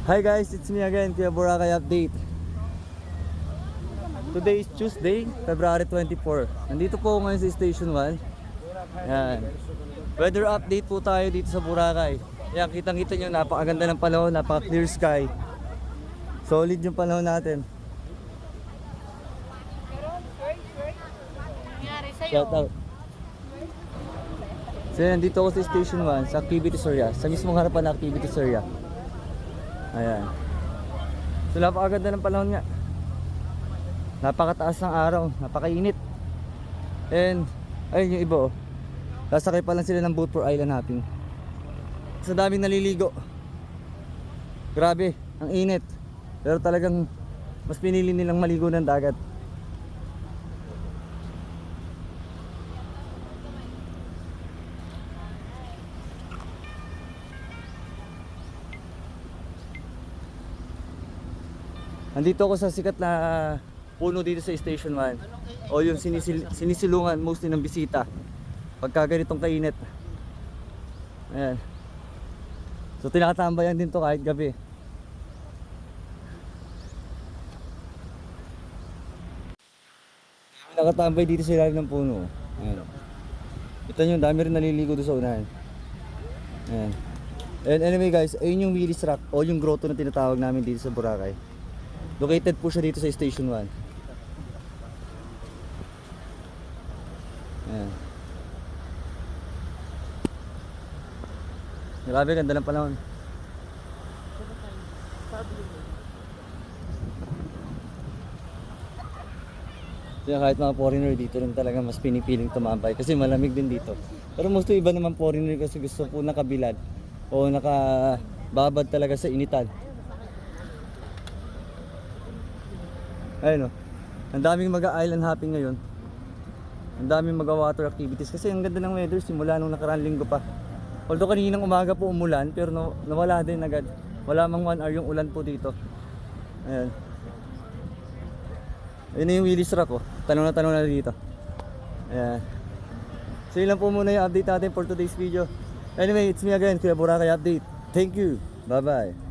Hi guys, it's me again, Kuya Boracay Update. Today is Tuesday, February 24. Nandito po ako ngayon sa Station 1. Yan. Weather update po tayo dito sa Boracay. Yan, kitang-kita nyo, napakaganda ng panahon, napaka-clear sky. Solid yung panahon natin. Shout out. So yan, dito ako sa Station 1, sa activities area. Sa mismong harapan ng activities area. Ayan. So napakaganda ng panahon nga. Napakataas ng araw, napakainit. And ayun yung iba oh. Sasakay pa lang sila ng boat for island hopping. Sa daming naliligo. Grabe, ang init. Pero talagang mas pinili nilang maligo ng dagat. Nandito ako sa sikat na puno dito sa Station 1. O yung sinisilungan mostly ng bisita pagka ganitong kainit. Ayan. So tinatambayan din to kahit gabi. Nakatambay dito sa ilalim ng puno. Ayan. Ito nyo, dami rin naliligo doon sa unahan. Ayan. And anyway guys, ayun yung Willis Rock o yung grotto na tinatawag namin dito sa Boracay. Located po siya dito sa Station 1. Ayan. Grabe, ganda ng panahon. Kaya kahit mga foreigner dito rin talaga mas pinipiling tumambay kasi malamig din dito. Pero most iba naman foreigner kasi gusto po nakabilad o nakababad talaga sa initan. Ayun o, ang daming mag-island hopping ngayon. Ang daming mag-water activities kasi ang ganda ng weather simula nung nakaraang linggo pa. Although kaninang umaga po umulan pero nawala din agad. Wala mang 1 hour yung ulan po dito. Ayan. Ayun yung Willis Rock oh. Tanong na dito. Ayan. So yun lang po muna yung update natin for today's video. Anyway, it's me again, Kuya Boracay Update. Thank you. Bye bye.